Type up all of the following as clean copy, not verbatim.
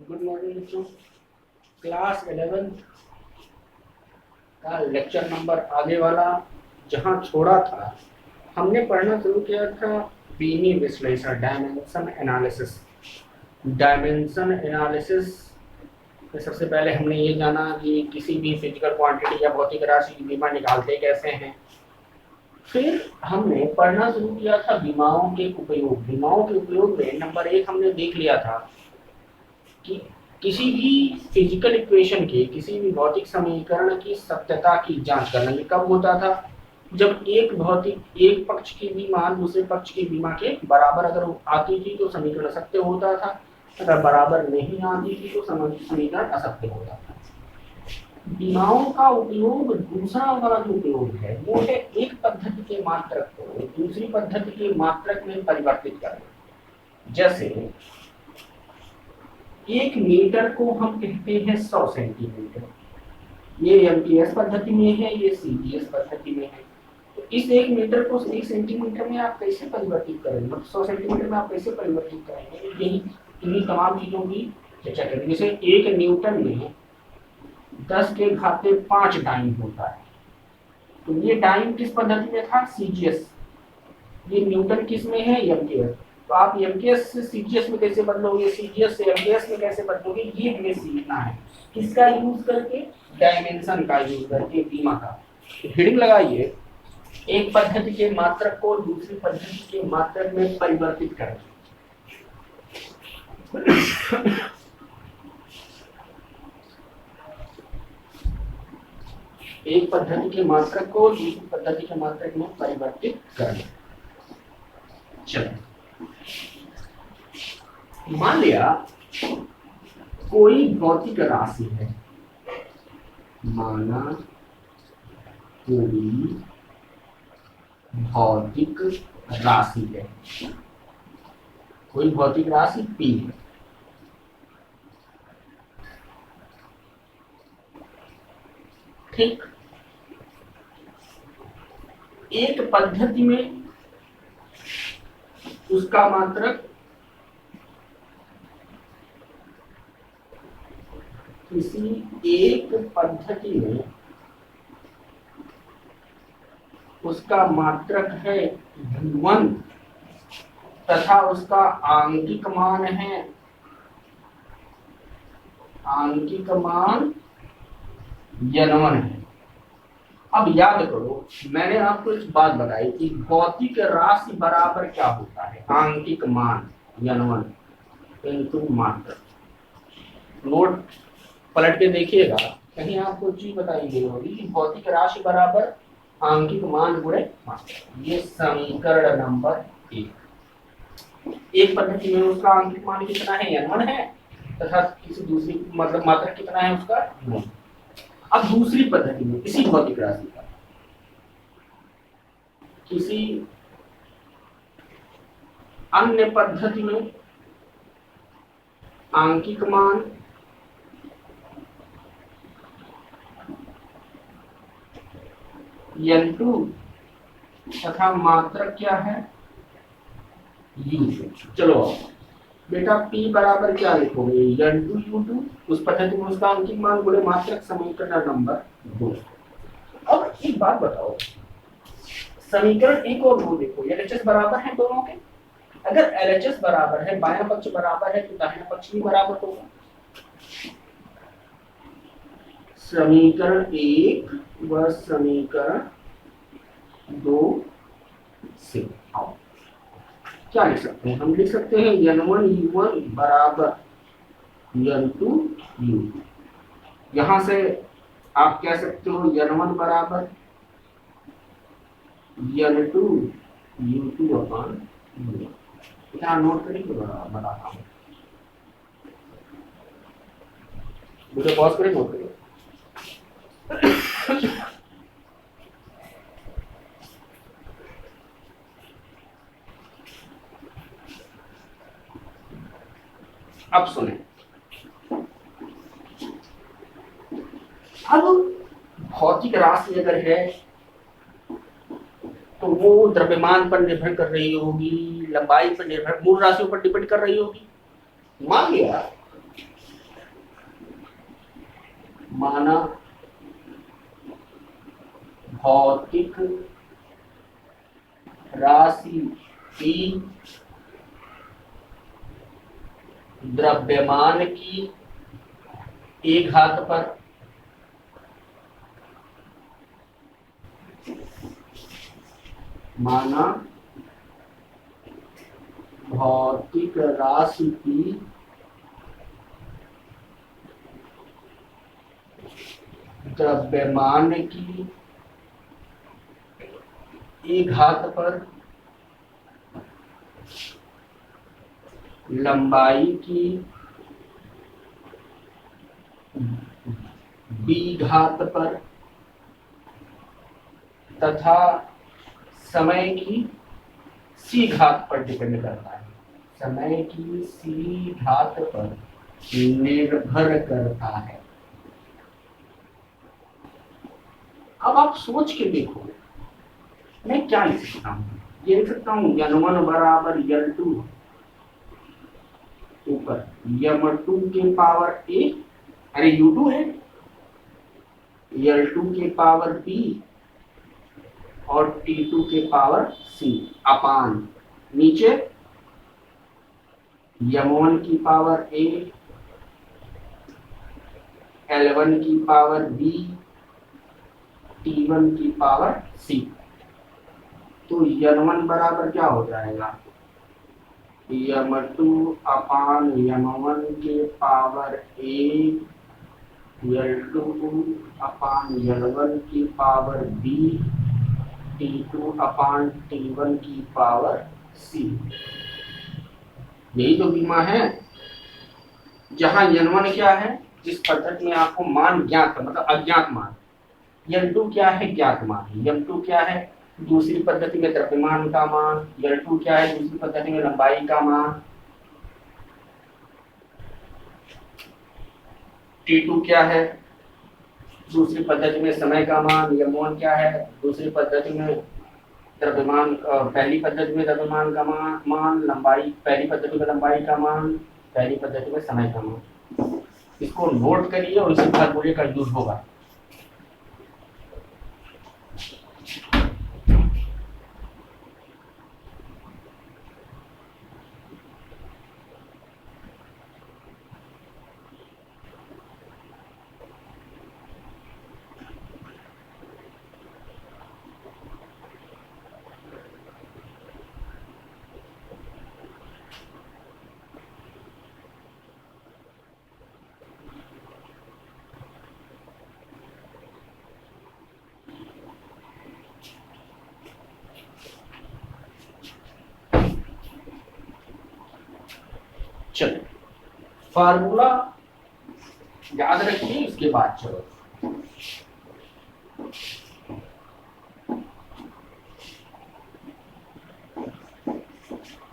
Good morning बच्चों। Class 11 का lecture number आगे वाला जहाँ छोड़ा था हमने पढ़ना शुरू किया था बीनी विश्लेषण डायमेंशन एनालिसिस। डायमेंशन एनालिसिस में सबसे पहले हमने ये जाना कि किसी भी फिजिकल क्वांटिटी या भौतिक राशि की बीमा निकालते कैसे हैं। फिर हमने पढ़ना शुरू किया था बीमाओं के उपयोग। बीमाओं के उपयोग में नंबर 1 हमने देख लिया था कि किसी भी फिजिकल इक्वेशन के, किसी भी भौतिक समीकरण की सत्यता की जांच करना ये कब होता था? जब एक पक्ष की बीमा दूसरे पक्ष की बीमा के बराबर अगर आती थी तो समीकरण सत्य होता था, अगर बराबर नहीं आती थी तो समीकरण असत्य होता था। बीमाओं का उपयोग, दूसरा वाला जो उपयोग है वो है एक पद्धति के मात्रक को दूसरी पद्धति के मात्रक में परिवर्तित करना। जैसे 1 मीटर को हम कहते हैं 100 सेंटीमीटर। ये एमटीएस पद्धति में है, ये सीजीएस पद्धति में है। तो इस 1 मीटर को 1 सेंटीमीटर में आप कैसे परिवर्तित करेंगे, मतलब 100 सेंटीमीटर में आप कैसे परिवर्तित करेंगे, यही इन्हीं तमाम चीजों की चर्चा करेंगे। जैसे 1 न्यूटन में 10 के घाते 5 टाइम होता है, तो ये टाइम किस पद्धति में था? सीजीएस। ये न्यूटन किस में है? एमटीएस। तो आप एमकेएस से सीजीएस में कैसे बदलोगे, सीजीएस से एमकेएस में कैसे बदलोगे, ये हमें सीखना है। किसका यूज करके? डायमेंशन का यूज करके, बीमा का। हेडिंग लगाइए, एक पद्धति के मात्रक को दूसरी पद्धति के मात्रक में परिवर्तित करें। एक पद्धति के मात्रक को दूसरी पद्धति के मात्रक में परिवर्तित करें। चलो, मान लिया कोई भौतिक राशि है, माना कोई भौतिक राशि है, कोई भौतिक राशि P है। ठीक, एक पद्धति में उसका मात्रक किसी एक पद्धति में उसका मात्रक है V1 तथा उसका आंकिक मान है, आंकिक मान N1 है। अब याद करो, मैंने आपको एक बात बताई कि भौतिक राशि बराबर क्या होता है? आंकिक मान N1 इंटू मात्रक। नोट पलट के देखिएगा, कहीं आपको चीज बताई गई होगी कि भौतिक राशि बराबर आंकिक मान गुणे मात्रक। ये समीकरण नंबर 1। एक पद्धति में उसका आंकिक मान कितना है? N1 है, तथा किसी दूसरी मतलब मात्रक कितना है उसका? N1। अब दूसरी पद्धति में इसी भौतिक राशि का किसी अन्य पद्धति में आंकिक मान N2 तथा मात्रक क्या है? U2। चलो बेटा P बराबर क्या लिखोगे? N2 U2। उस पद्धति में उसका अंकित मान गुणे मात्रक, समीकरण नंबर 2। अब एक बात बताओ, समीकरण 1 और 2 देखो, LHS बराबर है दोनों के। अगर LHS बराबर है, बायां पक्ष बराबर है, तो दाहिना पक्ष भी बराबर होगा। समीकरण 1 व समीकरण 2 से आओ क्या लिख सकते हैं? हम लिख सकते हैं N1 U1 बराबर N2 U2। यहां से आप कह सकते हो N1 बराबर N2 U2 अपॉन U1। इतना नोट करेंगे, बताता हूँ। मुझे पॉज करें, नोट करें। अब सुने, अब भौतिक राशि अगर है तो वो द्रव्यमान पर निर्भर कर रही होगी, लंबाई पर निर्भर, मूल राशियों पर डिपेंड कर रही होगी। मान लिया माना भौतिक राशि P द्रव्यमान की एक घात पर माना भौतिक राशि की द्रव्यमान की एक घात पर लंबाई की b घात पर तथा समय की c घात पर डिपेंड करता है, समय की c घात पर निर्भर करता है। अब आप सोच के देखो मैं क्या लिख सकता हूँ, ये लिख सकता हूँ n1 बराबर L2 ऊपर m2 के पावर a, अरे u2 है, L2 के पावर b और T2 के पावर c अपान नीचे m1 की पावर a, L1 की पावर b, T1 की पावर c। तो n1 बराबर क्या हो जाएगा, m2 अपान m1 के power a, L2 upon L1 की पावर b, T2 अपान T1 की पावर c। यही तो बीमा है। जहां n1 क्या है, जिस पद्धति में आपको मान ज्ञात मतलब अज्ञात मान, L2 क्या है ज्ञात मान, m2 क्या है दूसरी पद्धति में द्रव्यमान का मान, L2 क्या है दूसरी पद्धति में लंबाई का मान, T2 क्या है दूसरी पद्धति में समय का मान, m1 क्या है दूसरी पद्धति में द्रव्यमान, पहली पद्धति में द्रव्यमान का मान, लंबाई पहली पद्धति में लंबाई का मान, पहली पद्धति में समय का मान। इसको नोट करिए और इसी फार्मूले का यूज होगा। चलो फार्मूला याद रखिए, इसके बाद चलो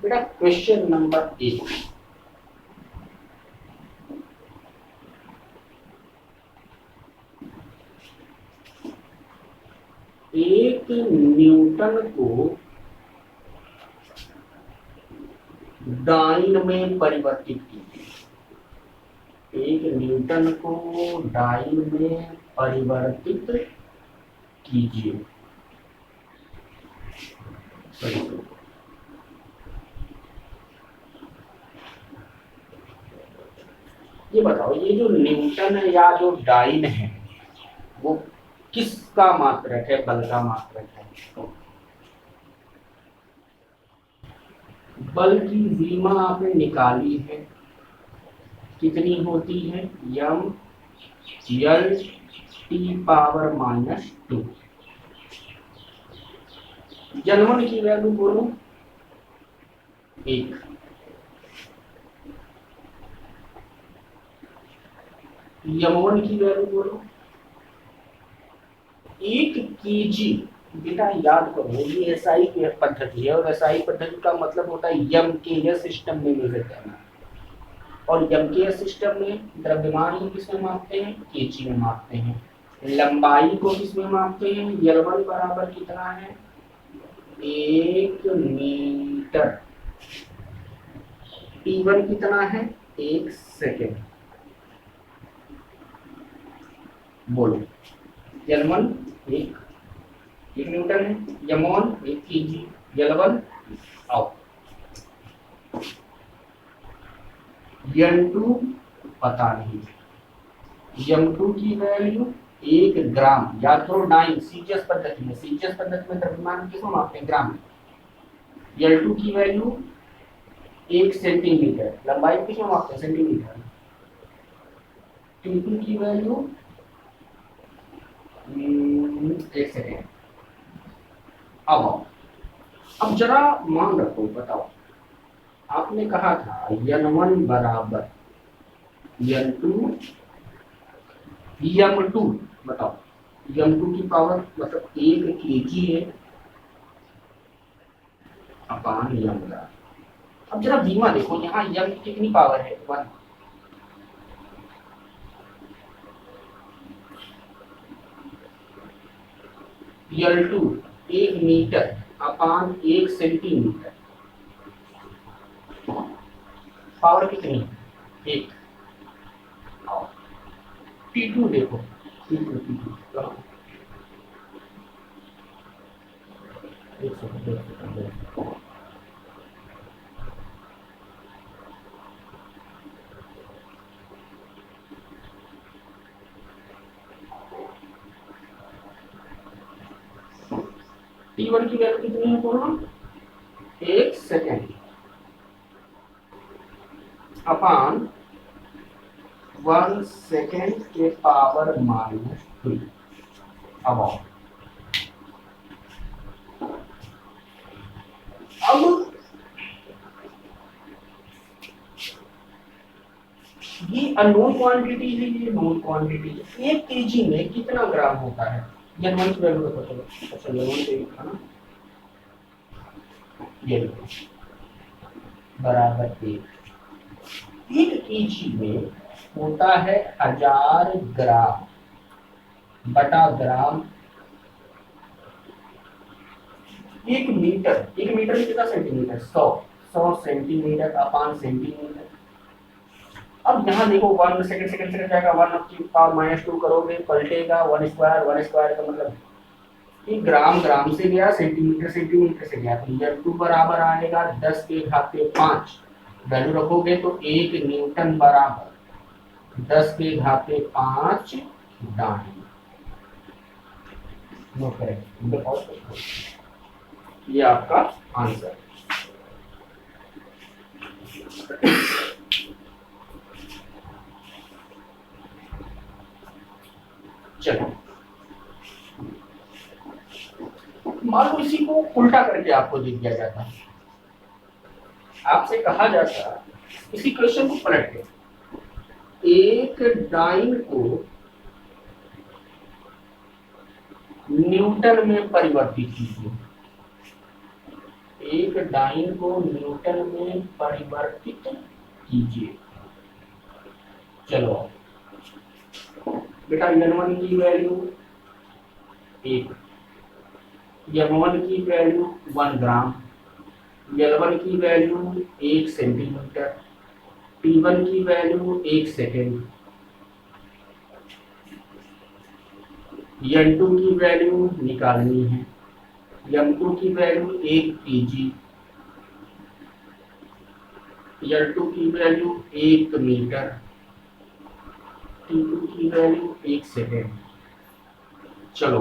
बेटा क्वेश्चन नंबर 1। एक न्यूटन को डाइन में परिवर्तित कीजिए, एक न्यूटन को डाइन में परिवर्तित कीजिए। ये बताओ ये जो न्यूटन या जो डाइन है वो किसका मात्रक है, बल का मात्रक है। बल की सीमा आपने निकाली है, कितनी होती है m l t power -2। n1 की वैल्यू बोलो 1, m1 की वैल्यू बोलो 1 kg। बेटा याद करो ये एसआई पद्धति है और एसआई पद्धति का मतलब होता है एमकेएस सिस्टम में मेजर करना, और एमकेएस सिस्टम में द्रव्यमान को किसमें मापते हैं, केजी में मापते हैं। लंबाई को किसमें मापते हैं, L1 बराबर कितना है 1 मीटर, T1 कितना है 1 सेकेंड। बोलो। L1 एक न्यूटन है, M1 1 केजी, L1 आओ। N2 पता नहीं, M2 की वैल्यू 1 ग्राम, याद करो डाइन सीजीएस पद्धति में, सीजीएस पद्धति में द्रव्यमान किसको मापते हैं, ग्राम। L2 की वैल्यू 1 सेंटीमीटर, लंबाई किसमें मापते हैं, सेंटीमीटर। T2 की वैल्यू 1 सेकेंड। अब जरा मान रखो, बताओ आपने कहा था N1 बराबर N2 M2, बताओ M2 की पावर मतलब 1 केजी है अपान M ग्राम। अब जरा बीमा देखो, यहाँ M की कितनी पावर है, 1। L2 1 मीटर अपान 1 सेंटीमीटर, पावर कितनी, 1। T2 देखो, T2 एक सेकंड। T1 की वैल्यू कितनी है, बोलो 1 सेकेंड अपान 1 सेकेंड के पावर -3। अब ये अननोन क्वांटिटी है, ये नोन क्वांटिटी है। 1 केजी में कितना ग्राम होता है, N1 की वैल्यू पता चलो। अच्छा N1 पे लिखा ना, ये बराबर 1 केजी में होता है 1000 ग्राम बटा ग्राम। 1 मीटर में कितना सेंटीमीटर, 100 सेंटीमीटर अपान सेंटीमीटर। अब यहाँ देखो 1 सेकंड से जाएगा, 1 अब की पावर -2 करोगे पलटेगा, 1 स्क्वायर का मतलब ये ग्राम से गया, सेंटीमीटर से गया, तो N2 बराबर आएगा 10 के घाते 5। वैल्यू रखोगे तो 1 न्यूटन बराबर 10 के घाते 5 दाएं। नो करेक्ट, ये आपका आंसर। चलो मान लो इसी को उल्टा करके आपको दे दिया जाता, आपसे कहा जाता इसी क्वेश्चन को पलट के एक डाइन को न्यूटन में परिवर्तित कीजिए, एक डाइन को न्यूटन में परिवर्तित कीजिए। चलो बेटा N1 की वैल्यू 1, M1 की वैल्यू 1 ग्राम, L1 की वैल्यू 1 सेंटीमीटर, T1 की वैल्यू 1 सेकेंड, N2 की वैल्यू निकालनी है, M2 की वैल्यू 1 केजी, L2 की वैल्यू 1 मीटर, T2 की वैल्यू 1 सेकेंड। चलो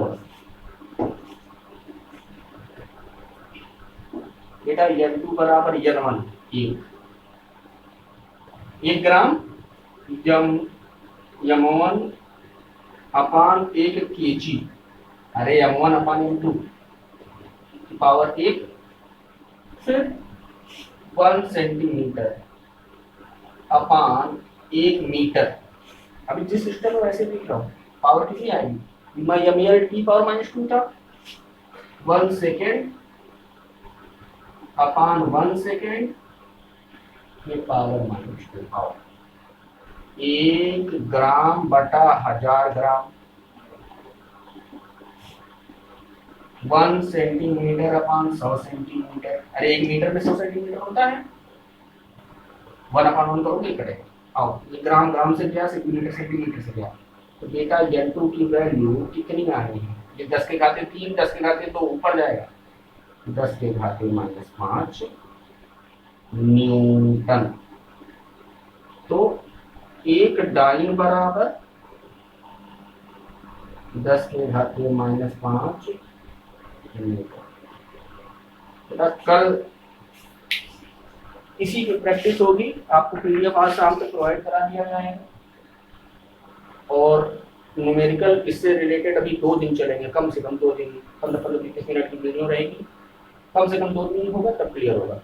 बेटा N2 बराबर N1 1 ग्राम, M1 अपान 1 केजी, अरे M1 अपान M2 की पावर 1, फिर 1 सेंटीमीटर अपान 1 मीटर। अभी जिस सिस्टम में वैसे लिख रहा हूँ, पावर कितनी आएगी, ML की पावर -2 था, 1 सेकेंड अपान 1 सेकेंड के पावर -2 पावर 1 ग्राम बटा 1000 ग्राम, 1 सेंटीमीटर अपान 100 सेंटीमीटर। अरे 1 मीटर में 100 सेंटीमीटर होता है, 1 अपान 1 करोगे करेगा। आओ ये ग्राम से गया, सेंटीमीटर से गया, तो बेटा N2 की वैल्यू कितनी आ रही है? ये 10 के घाते 3, 10 के घाते 2 ऊपर जाएगा, 10 के घाते -5 न्यूटन। तो एक डाइन बराबर 10 के घाते -5 न्यूटन। कल इसी की प्रैक्टिस होगी, आपको PDF आज शाम तक प्रोवाइड करा दिया जाएगा, और न्यूमेरिकल इससे रिलेटेड अभी 2 दिन चलेंगे, कम से कम 2 दिन, 15-20 मिनट की वीडियो रहेगी, कम से कम 2 दिन होगा तब क्लियर होगा।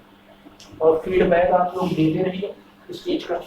और फीडबैक आप लोग देते रहिए इस चीज़ का।